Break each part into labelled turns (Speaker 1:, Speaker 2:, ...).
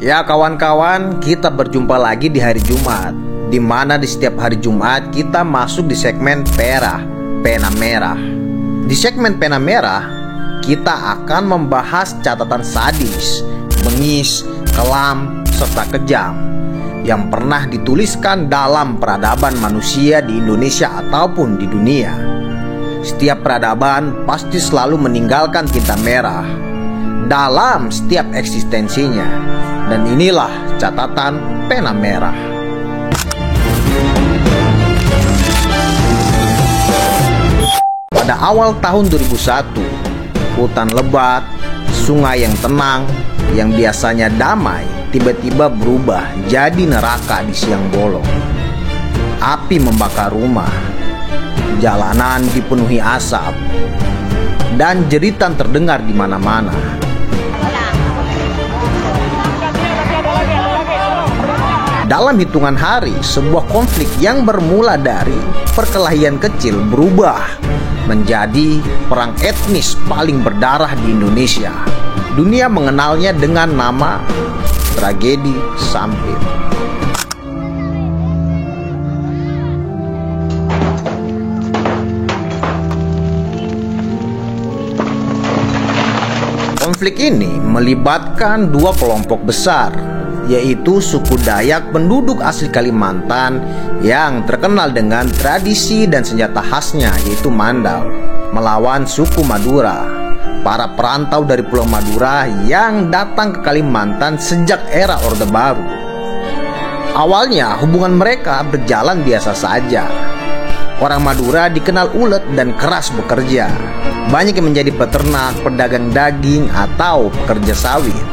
Speaker 1: Ya kawan-kawan, kita berjumpa lagi di hari Jumat, di mana di setiap hari Jumat kita masuk di segmen Pena Merah. Di segmen Pena Merah, kita akan membahas catatan sadis, bengis, kelam, serta kejam yang pernah dituliskan dalam peradaban manusia di Indonesia ataupun di dunia. Setiap peradaban pasti selalu meninggalkan tinta merah dalam setiap eksistensinya. Dan inilah catatan Pena Merah. Pada awal tahun 2001, hutan lebat, sungai yang tenang, yang biasanya damai, tiba-tiba berubah jadi neraka di siang bolong. Api membakar rumah, jalanan dipenuhi asap, dan jeritan terdengar di mana-mana. Dalam hitungan hari, sebuah konflik yang bermula dari perkelahian kecil berubah menjadi perang etnis paling berdarah di Indonesia. Dunia mengenalnya dengan nama Tragedi Sampit. Konflik ini melibatkan dua kelompok besar, yaitu suku Dayak penduduk asli Kalimantan yang terkenal dengan tradisi dan senjata khasnya, yaitu mandau, melawan suku Madura, para perantau dari Pulau Madura yang datang ke Kalimantan sejak era Orde Baru. Awalnya hubungan mereka berjalan biasa saja. Orang Madura dikenal ulet dan keras bekerja. Banyak yang menjadi peternak, pedagang daging, atau pekerja sawit.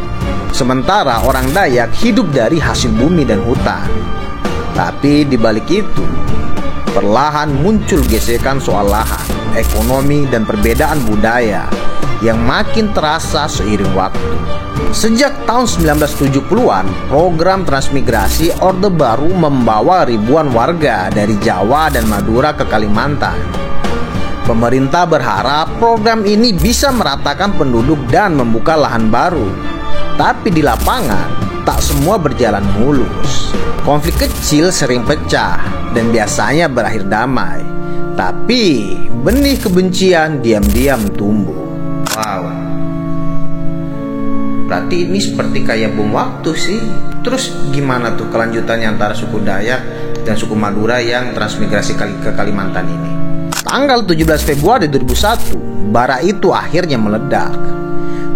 Speaker 1: Sementara orang Dayak hidup dari hasil bumi dan hutan. Tapi di balik itu, perlahan muncul gesekan soal lahan, ekonomi, dan perbedaan budaya yang makin terasa seiring waktu. Sejak tahun 1970-an, program transmigrasi Orde Baru membawa ribuan warga dari Jawa dan Madura ke Kalimantan. Pemerintah berharap program ini bisa meratakan penduduk dan membuka lahan baru. Tapi di lapangan, tak semua berjalan mulus. Konflik kecil sering pecah dan biasanya berakhir damai. Tapi benih kebencian diam-diam tumbuh. Wow. Berarti ini seperti kayak bom waktu sih. Terus gimana tuh kelanjutannya antara suku Dayak dan suku Madura yang transmigrasi ke Kalimantan ini? Tanggal 17 Februari 2001, bara itu akhirnya meledak.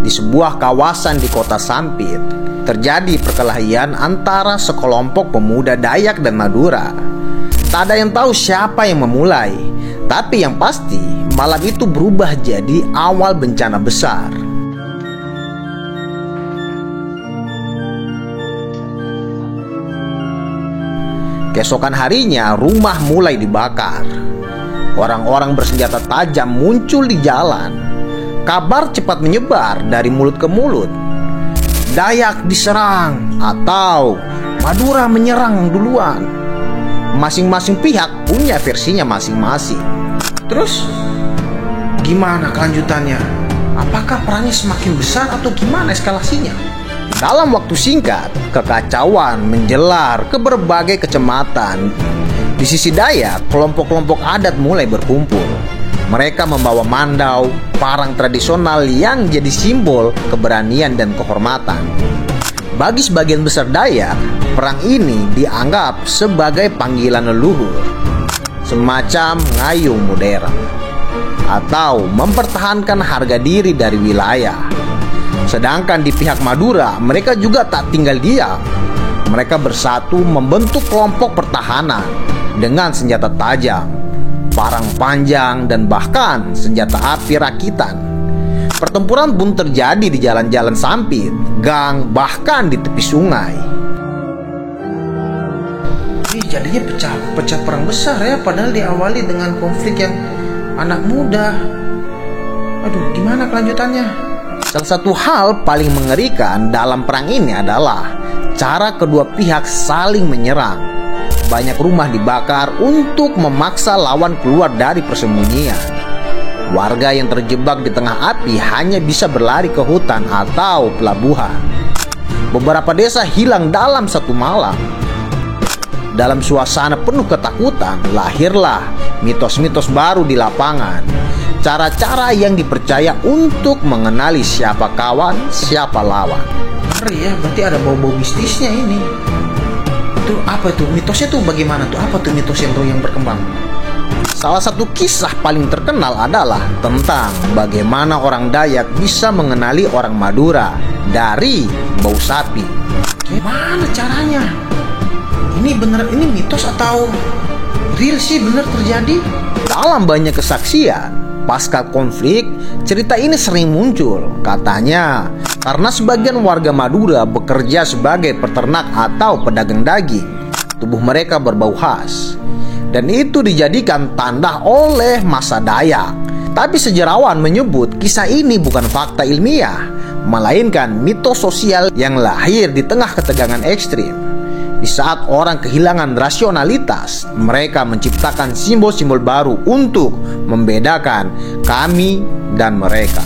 Speaker 1: Di sebuah kawasan di kota Sampit, terjadi perkelahian antara sekelompok pemuda Dayak dan Madura. Tak ada yang tahu siapa yang memulai, tapi yang pasti malam itu berubah jadi awal bencana besar. Keesokan harinya, rumah mulai dibakar. Orang-orang bersenjata tajam muncul di jalan. Kabar cepat menyebar dari mulut ke mulut. Dayak diserang atau Madura menyerang duluan. Masing-masing pihak punya versinya masing-masing. Terus gimana kelanjutannya? Apakah perangnya semakin besar atau gimana eskalasinya? Dalam waktu singkat, kekacauan menjelar ke berbagai kecamatan. Di sisi Dayak, kelompok-kelompok adat mulai berkumpul. Mereka membawa mandau, parang tradisional yang jadi simbol keberanian dan kehormatan. Bagi sebagian besar Dayak, perang ini dianggap sebagai panggilan leluhur, semacam ngayung modern, atau mempertahankan harga diri dari wilayah. Sedangkan di pihak Madura, mereka juga tak tinggal diam. Mereka bersatu membentuk kelompok pertahanan dengan senjata tajam, parang panjang, dan bahkan senjata api rakitan. Pertempuran pun terjadi di jalan-jalan Sampit, gang, bahkan di tepi sungai. Ini jadinya pecah perang besar ya, padahal diawali dengan konflik yang anak muda. Aduh, gimana kelanjutannya? Salah satu hal paling mengerikan dalam perang ini adalah cara kedua pihak saling menyerang. Banyak rumah dibakar untuk memaksa lawan keluar dari persembunyian. Warga yang terjebak di tengah api hanya bisa berlari ke hutan atau pelabuhan. Beberapa desa hilang dalam satu malam. Dalam suasana penuh ketakutan, lahirlah mitos-mitos baru di lapangan. Cara-cara yang dipercaya untuk mengenali siapa kawan, siapa lawan. Ngeri ya, berarti ada bau-bau mistisnya ini. Itu apa itu? Mitosnya tuh bagaimana tuh? Apa tuh mitos yang berkembang? Salah satu kisah paling terkenal adalah tentang bagaimana orang Dayak bisa mengenali orang Madura dari bau sapi. Gimana caranya? Ini bener, ini mitos atau real sih bener terjadi? Dalam banyak kesaksian pasca konflik, cerita ini sering muncul. Katanya karena sebagian warga Madura bekerja sebagai peternak atau pedagang daging, tubuh mereka berbau khas, dan itu dijadikan tanda oleh masa Dayak. Tapi sejarawan menyebut kisah ini bukan fakta ilmiah, melainkan mitos sosial yang lahir di tengah ketegangan ekstrim. Di saat orang kehilangan rasionalitas, mereka menciptakan simbol-simbol baru untuk membedakan kami dan mereka.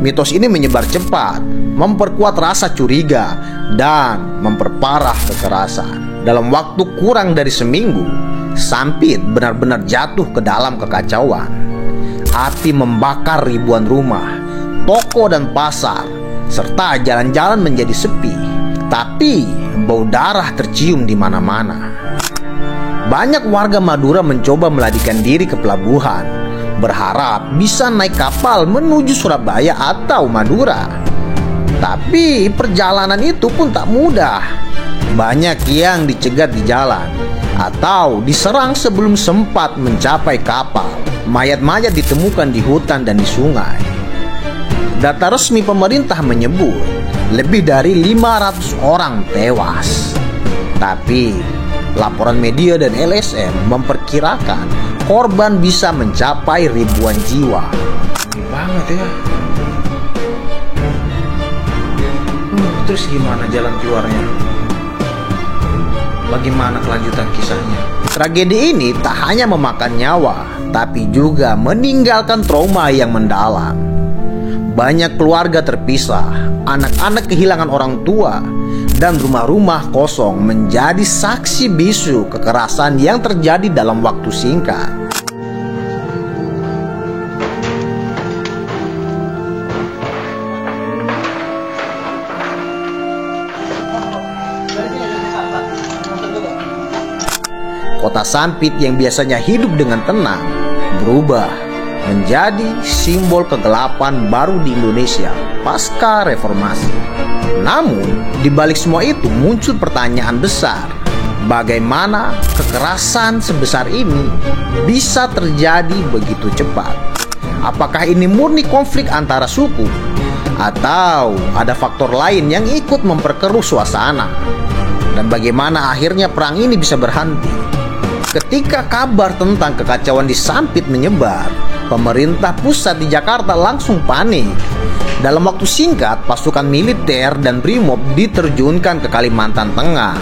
Speaker 1: Mitos ini menyebar cepat, memperkuat rasa curiga, dan memperparah kekerasan. Dalam waktu kurang dari seminggu, Sampit benar-benar jatuh ke dalam kekacauan. Api membakar ribuan rumah, toko dan pasar, serta jalan-jalan menjadi sepi. Tapi bau darah tercium di mana-mana. Banyak warga Madura mencoba melarikan diri ke pelabuhan, berharap bisa naik kapal menuju Surabaya atau Madura. Tapi perjalanan itu pun tak mudah. Banyak yang dicegat di jalan atau diserang sebelum sempat mencapai kapal. Mayat-mayat ditemukan di hutan dan di sungai. Data resmi pemerintah menyebut lebih dari 500 orang tewas. Tapi laporan media dan LSM memperkirakan korban bisa mencapai ribuan jiwa. Ini banget ya. Terus gimana jalan keluarnya? Bagaimana kelanjutan kisahnya? Tragedi ini tak hanya memakan nyawa, tapi juga meninggalkan trauma yang mendalam. Banyak keluarga terpisah, anak-anak kehilangan orang tua, dan rumah-rumah kosong menjadi saksi bisu kekerasan yang terjadi dalam waktu singkat. Kota Sampit yang biasanya hidup dengan tenang berubah menjadi simbol kegelapan baru di Indonesia pasca reformasi. Namun, di balik semua itu muncul pertanyaan besar. Bagaimana kekerasan sebesar ini bisa terjadi begitu cepat? Apakah ini murni konflik antara suku? Atau ada faktor lain yang ikut memperkeruh suasana? Dan bagaimana akhirnya perang ini bisa berhenti? Ketika kabar tentang kekacauan di Sampit menyebar, pemerintah pusat di Jakarta langsung panik. Dalam waktu singkat, pasukan militer dan BRIMOB diterjunkan ke Kalimantan Tengah.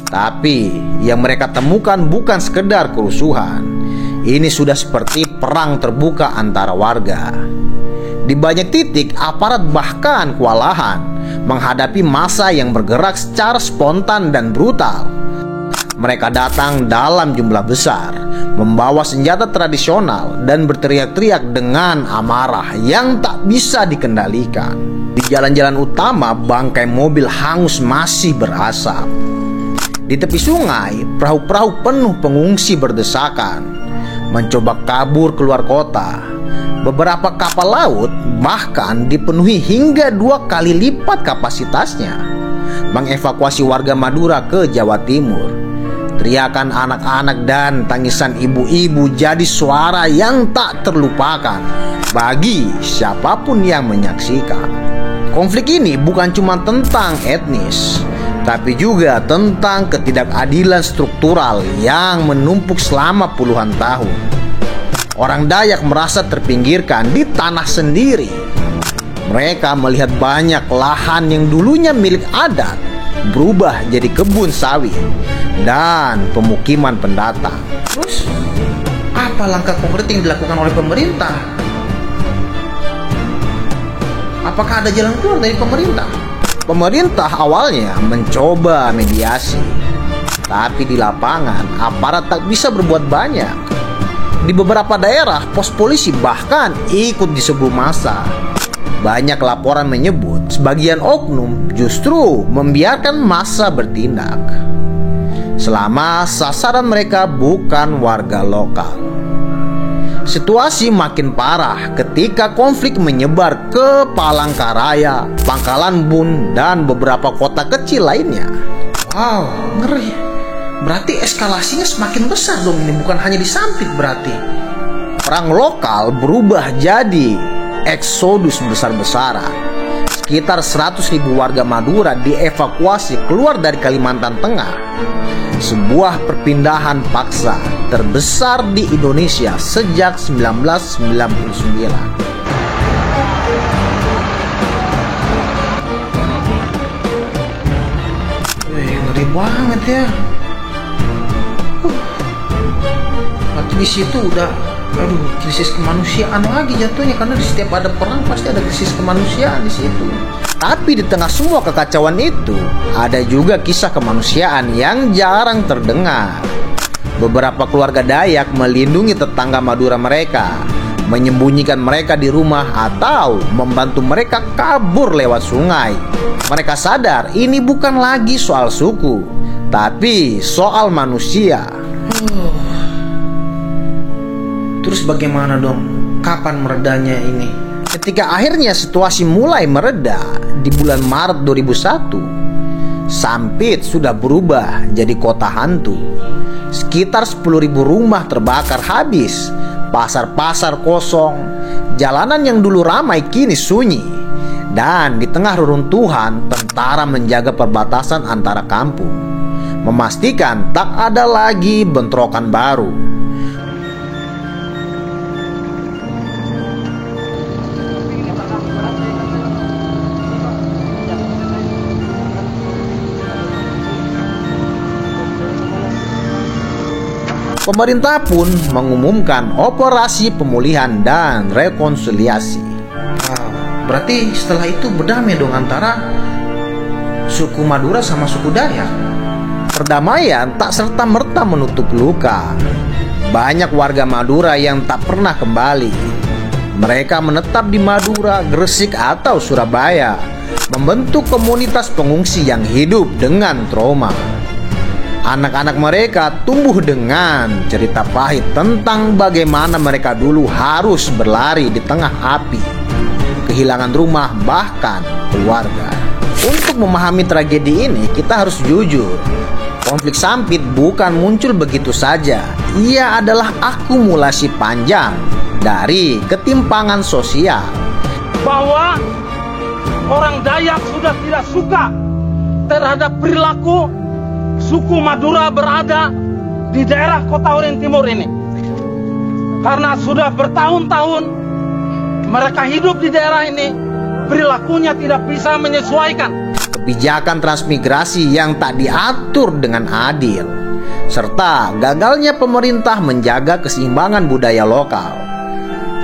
Speaker 1: Tapi yang mereka temukan bukan sekedar kerusuhan. Ini sudah seperti perang terbuka antara warga. Di banyak titik, aparat bahkan kewalahan menghadapi massa yang bergerak secara spontan dan brutal. Mereka datang dalam jumlah besar, membawa senjata tradisional dan berteriak-teriak dengan amarah yang tak bisa dikendalikan. Di jalan-jalan utama, bangkai mobil hangus masih berasap. Di tepi sungai, perahu-perahu penuh pengungsi berdesakan mencoba kabur keluar kota. Beberapa kapal laut bahkan dipenuhi hingga 2 kali lipat kapasitasnya, mengevakuasi warga Madura ke Jawa Timur. Teriakan anak-anak dan tangisan ibu-ibu jadi suara yang tak terlupakan bagi siapapun yang menyaksikan. Konflik ini bukan cuma tentang etnis, tapi juga tentang ketidakadilan struktural yang menumpuk selama puluhan tahun. Orang Dayak merasa terpinggirkan di tanah sendiri. Mereka melihat banyak lahan yang dulunya milik adat berubah jadi kebun sawit dan pemukiman pendatang.
Speaker 2: Terus apa langkah konkret yang dilakukan oleh pemerintah? Apakah ada jalan keluar dari pemerintah?
Speaker 1: Pemerintah awalnya mencoba mediasi, tapi di lapangan aparat tak bisa berbuat banyak. Di beberapa daerah, pos polisi bahkan ikut diserbu massa. Banyak laporan menyebut sebagian oknum justru membiarkan massa bertindak, selama sasaran mereka bukan warga lokal. Situasi makin parah ketika konflik menyebar ke Palangkaraya, Pangkalan Bun, dan beberapa kota kecil lainnya.
Speaker 2: Wow, ngeri. Berarti eskalasinya semakin besar dong ini, bukan hanya di Sampit berarti.
Speaker 1: Perang lokal berubah jadi eksodus besar-besaran. Sekitar 100.000 warga Madura dievakuasi keluar dari Kalimantan Tengah. Sebuah perpindahan paksa terbesar di Indonesia sejak 1999.
Speaker 2: Ngeri banget ya. Berarti di situ udah, krisis kemanusiaan lagi jatuhnya, karena di setiap ada perang pasti ada krisis kemanusiaan di situ.
Speaker 1: Tapi di tengah semua kekacauan itu, ada juga kisah kemanusiaan yang jarang terdengar. Beberapa keluarga Dayak melindungi tetangga Madura mereka, menyembunyikan mereka di rumah atau membantu mereka kabur lewat sungai. Mereka sadar ini bukan lagi soal suku, tapi soal manusia.
Speaker 2: Terus bagaimana dong? Kapan meredanya ini?
Speaker 1: Ketika akhirnya situasi mulai mereda di bulan Maret 2001, Sampit sudah berubah jadi kota hantu. Sekitar 10.000 rumah terbakar habis, pasar-pasar kosong, jalanan yang dulu ramai kini sunyi. Dan di tengah reruntuhan, tentara menjaga perbatasan antara kampung, memastikan tak ada lagi bentrokan baru. Pemerintah pun mengumumkan operasi pemulihan dan rekonsiliasi.
Speaker 2: Berarti setelah itu berdamai dong antara suku Madura sama suku Dayak.
Speaker 1: Perdamaian tak serta-merta menutup luka. Banyak warga Madura yang tak pernah kembali. Mereka menetap di Madura, Gresik, atau Surabaya, membentuk komunitas pengungsi yang hidup dengan trauma. Anak-anak mereka tumbuh dengan cerita pahit tentang bagaimana mereka dulu harus berlari di tengah api, kehilangan rumah, bahkan keluarga. Untuk memahami tragedi ini, kita harus jujur. Konflik Sampit bukan muncul begitu saja. Ia adalah akumulasi panjang dari ketimpangan sosial.
Speaker 3: Bahwa orang Dayak sudah tidak suka terhadap perilaku suku Madura berada di daerah Kota Oren Timur ini. Karena sudah bertahun-tahun mereka hidup di daerah ini, perilakunya tidak bisa menyesuaikan.
Speaker 1: Kebijakan transmigrasi yang tak diatur dengan adil, serta gagalnya pemerintah menjaga keseimbangan budaya lokal.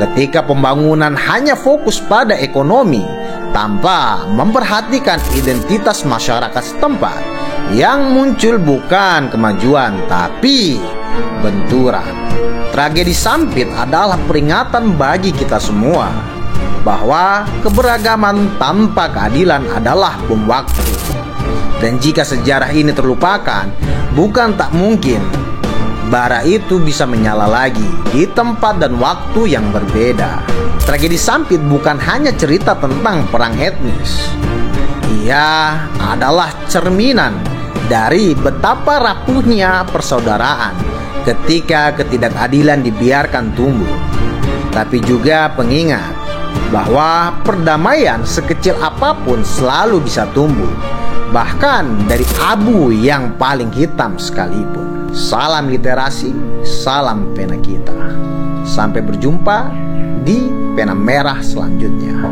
Speaker 1: Ketika pembangunan hanya fokus pada ekonomi tanpa memperhatikan identitas masyarakat setempat, yang muncul bukan kemajuan tapi benturan. Tragedi Sampit adalah peringatan bagi kita semua bahwa keberagaman tanpa keadilan adalah bom waktu. Dan jika sejarah ini terlupakan, bukan tak mungkin bara itu bisa menyala lagi di tempat dan waktu yang berbeda. Tragedi Sampit bukan hanya cerita tentang perang etnis. Ia adalah cerminan dari betapa rapuhnya persaudaraan ketika ketidakadilan dibiarkan tumbuh. Tapi juga pengingat bahwa perdamaian sekecil apapun selalu bisa tumbuh, bahkan dari abu yang paling hitam sekalipun. Salam literasi, salam pena kita. Sampai berjumpa di pena merah selanjutnya.